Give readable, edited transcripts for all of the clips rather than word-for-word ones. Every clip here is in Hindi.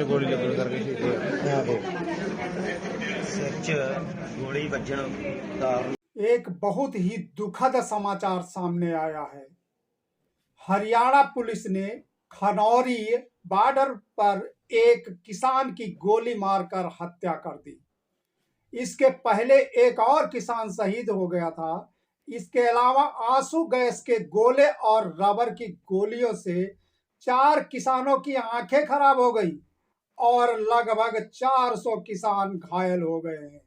गोली लगन करके गोली बजन। एक बहुत ही दुखद समाचार सामने आया है। हरियाणा पुलिस ने खनौरी बॉर्डर पर एक किसान की गोली मारकर हत्या कर दी। इसके पहले एक और किसान शहीद हो गया था। इसके अलावा आंसू गैस के गोले और रबर की गोलियों से 4 किसानों की आंखें खराब हो गई और लगभग 400 किसान घायल हो गए हैं।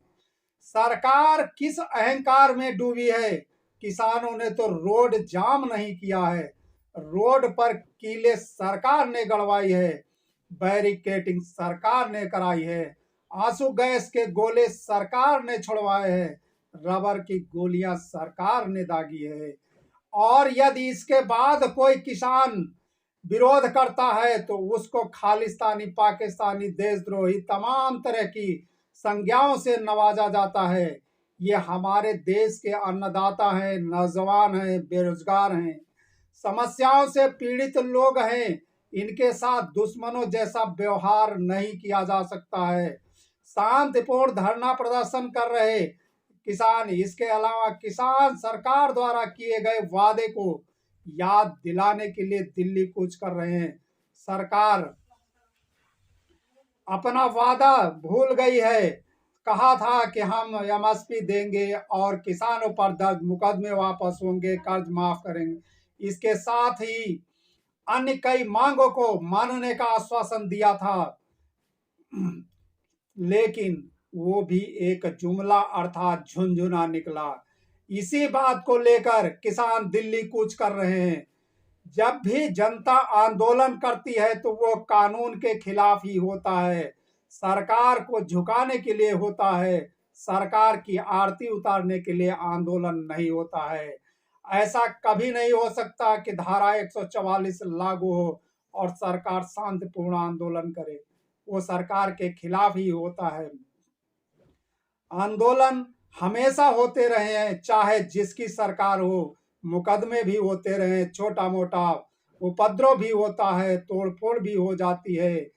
सरकार किस अहंकार में डूबी है? किसानों ने तो रोड जाम नहीं किया है, रोड पर कीले सरकार ने गड़वाई है, बैरिकेडिंग सरकार ने कराई है, आंसू गैस के गोले सरकार ने छुड़वाए हैं, रबर की गोलियां सरकार ने दागी है। और यदि इसके बाद कोई किसान विरोध करता है तो उसको खालिस्तानी, पाकिस्तानी, देशद्रोही तमाम तरह की संज्ञाओं से नवाजा जाता है। ये हमारे देश के अन्नदाता हैं, नौजवान हैं, बेरोजगार हैं, समस्याओं से पीड़ित लोग हैं। इनके साथ दुश्मनों जैसा व्यवहार नहीं किया जा सकता है। शांतिपूर्ण धरना प्रदर्शन कर रहे किसान, इसके अलावा किसान सरकार द्वारा किए गए वादे को याद दिलाने के लिए दिल्ली कूच कर रहे हैं। सरकार अपना वादा भूल गई है। कहा था कि हम एमएसपी देंगे और किसानों पर दर्ज मुकदमे वापस होंगे, कर्ज माफ करेंगे। इसके साथ ही अन्य कई मांगों को मानने का आश्वासन दिया था, लेकिन वो भी एक जुमला अर्थात झुनझुना निकला। इसी बात को लेकर किसान दिल्ली कूच कर रहे हैं। जब भी जनता आंदोलन करती है तो वो कानून के खिलाफ ही होता है, सरकार को झुकाने के लिए होता है, सरकार की आरती उतारने के लिए आंदोलन नहीं होता है। ऐसा कभी नहीं हो सकता कि धारा 144 लागू हो और सरकार शांतिपूर्ण आंदोलन करे। वो सरकार के खिलाफ ही होता है। आंदोलन हमेशा होते रहे हैं, चाहे जिसकी सरकार हो। मुकदमे भी होते रहे, छोटा मोटा उपद्रव भी होता है, तोड़फोड़ भी हो जाती है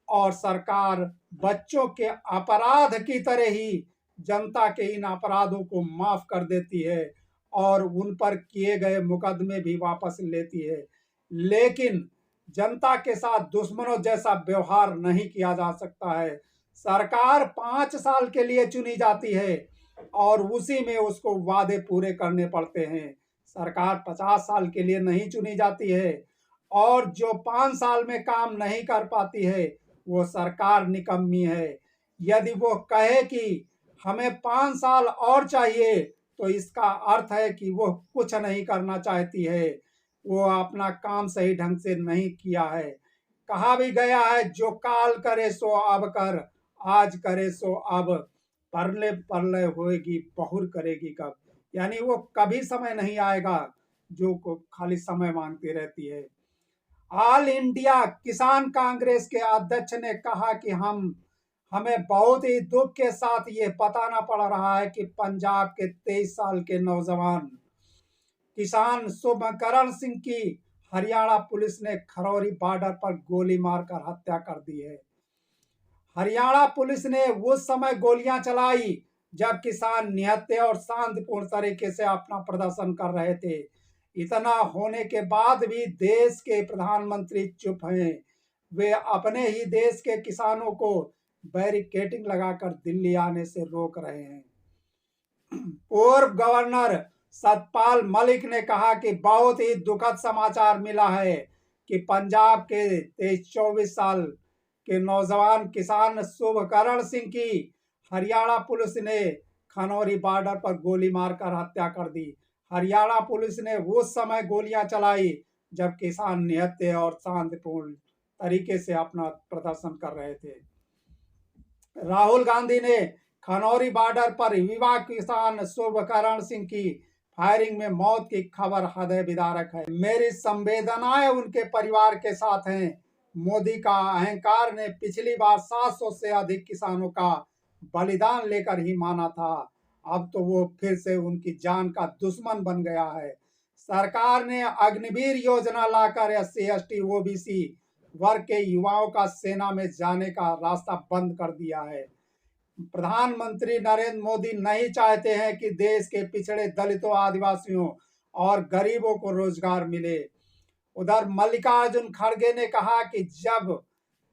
और सरकार बच्चों के अपराध की तरह ही जनता के इन अपराधों को माफ कर देती है और उन पर किए गए मुकदमे भी वापस लेती है। लेकिन जनता के साथ दुश्मनों जैसा व्यवहार नहीं किया जा सकता है। सरकार 5 साल के लिए चुनी जाती है और उसी में उसको वादे पूरे करने पड़ते हैं। सरकार 50 साल के लिए नहीं चुनी जाती है और जो 5 साल में काम नहीं कर पाती है वो सरकार निकम्मी है। यदि वो कहे कि हमें 5 साल और चाहिए तो इसका अर्थ है कि वो कुछ नहीं करना चाहती है, वो अपना काम सही ढंग से नहीं किया है। कहा भी गया है, जो काल करे सो अब कर, आज करे सो अब, परले परले होएगी बहुर करेगी कब। यानी वो कभी समय नहीं आएगा जो को खाली समय मांगती रहती है। ऑल इंडिया किसान कांग्रेस के अध्यक्ष ने कहा कि हमें बहुत ही दुख के साथ ये बताना पड़ रहा है कि पंजाब के 23 साल के नौजवान किसान शुभकरण सिंह की हरियाणा पुलिस ने खरौरी बॉर्डर पर गोली मारकर हत्या कर दी है। हरियाणा पुलिस ने उस समय गोलियां चलाई जब किसान निहत्थे और शांतिपूर्ण तरीके से अपना प्रदर्शन कर रहे थे। इतना होने के बाद भी देश के प्रधानमंत्री चुप हैं। वे अपने ही देश के किसानों को बैरिकेडिंग लगाकर दिल्ली आने से रोक रहे हैं। पूर्व गवर्नर सतपाल मलिक ने कहा कि बहुत ही दुखद समाचार मिला है कि पंजाब के 23-24 साल के नौजवान किसान शुभकरण सिंह की हरियाणा पुलिस ने खनौरी बॉर्डर पर गोली मारकर हत्या कर दी। हरियाणा पुलिस ने उस समय गोलियां चलाई जब किसान निहत्थे और शांतिपूर्ण तरीके से अपना प्रदर्शन कर रहे थे। राहुल गांधी ने खनौरी बॉर्डर पर युवा किसान शुभकरण सिंह की फायरिंग में मौत की खबर हृदय विदारक है। मेरी संवेदनाएं उनके परिवार के साथ हैं। मोदी का अहंकार ने पिछली बार 700 से अधिक किसानों का बलिदान लेकर ही माना था। अब तो वो फिर से उनकी जान का दुश्मन बन गया है। सरकार ने अग्निवीर योजना लाकर SC, ST, OBC वर्ग के युवाओं का सेना में जाने का रास्ता बंद कर दिया है। प्रधानमंत्री नरेंद्र मोदी नहीं चाहते हैं कि देश के पिछड़े दलितों, आदिवासियों और गरीबों को रोजगार मिले। उधर मल्लिकार्जुन खड़गे ने कहा कि जब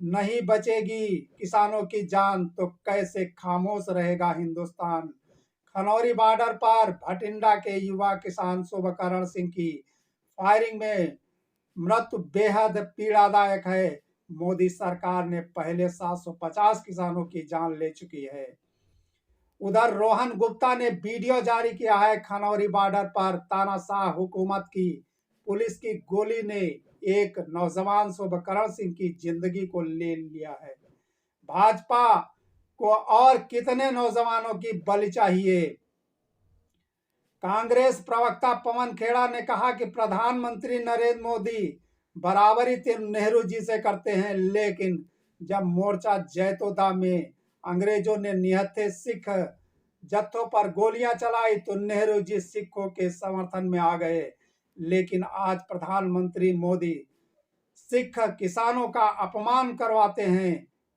नहीं बचेगी किसानों की जान तो कैसे खामोश रहेगा हिंदुस्तान। खनौरी बॉर्डर पर भटिंडा के युवा किसान शुभकरण सिंह की फायरिंग में मृत्यु बेहद पीड़ादायक है। मोदी सरकार ने पहले 750 किसानों की जान ले चुकी है। उधर रोहन गुप्ता ने वीडियो जारी किया है। खनौरी बॉर्डर पर तानाशाह हुकूमत की पुलिस की गोली ने एक नौजवान शुभकरण सिंह की जिंदगी को ले लिया है। भाजपा को और कितने नौजवानों की बलि चाहिए? कांग्रेस प्रवक्ता पवन खेड़ा ने कहा कि प्रधानमंत्री नरेंद्र मोदी बराबरी नेहरू जी से करते हैं, लेकिन जब मोर्चा जैतोदा में अंग्रेजों ने निहत्थे सिख जत्थों पर गोलियां चलाई तो नेहरू जी सिखों के समर्थन में आ गए। लेकिन आज प्रधानमंत्री मोदी सिख किसानों का अपमान करवाते हैं,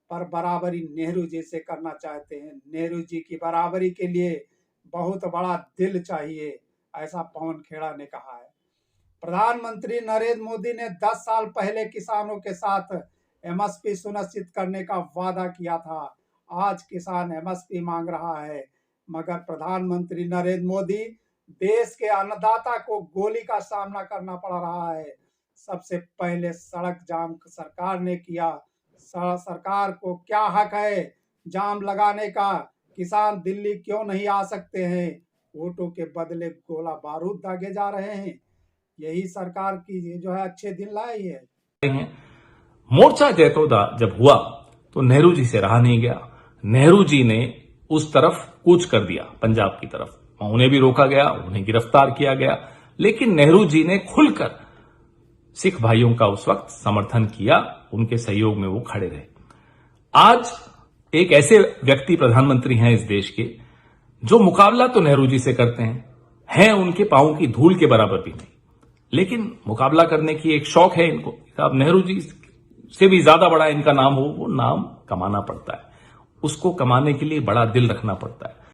पर बराबरी नेहरू जी से करना चाहते हैं। नेहरू जी की बराबरी के लिए बहुत बड़ा दिल चाहिए, ऐसा पवन खेड़ा ने कहा है। प्रधानमंत्री नरेंद्र मोदी ने 10 साल पहले किसानों के साथ MSP सुनिश्चित करने का वादा किया था। आज किसान MSP मांग रहा है, मगर प्रधानमंत्री नरेंद्र मोदी देश के अन्नदाता को गोली का सामना करना पड़ रहा है। सबसे पहले सड़क जाम सरकार ने किया। सरकार को क्या हक है जाम लगाने का? किसान दिल्ली क्यों नहीं आ सकते हैं? वोटों के बदले गोला बारूद दागे जा रहे हैं। यही सरकार की जो है अच्छे दिन लाई है। मोर्चा जैतोदा जब हुआ तो नेहरू जी से रहा नहीं गया। नेहरू जी ने उस तरफ कूच कर दिया, पंजाब की तरफ। उन्हें भी रोका गया, उन्हें गिरफ्तार किया गया, लेकिन नेहरू जी ने खुलकर सिख भाइयों का उस वक्त समर्थन किया, उनके सहयोग में वो खड़े रहे। आज एक ऐसे व्यक्ति प्रधानमंत्री हैं इस देश के जो मुकाबला तो नेहरू जी से करते हैं उनके पांव की धूल के बराबर भी नहीं, लेकिन मुकाबला करने की एक शौक है इनको। अब नेहरू जी से भी ज्यादा बड़ा इनका नाम हो, वो नाम कमाना पड़ता है। उसको कमाने के लिए बड़ा दिल रखना पड़ता है।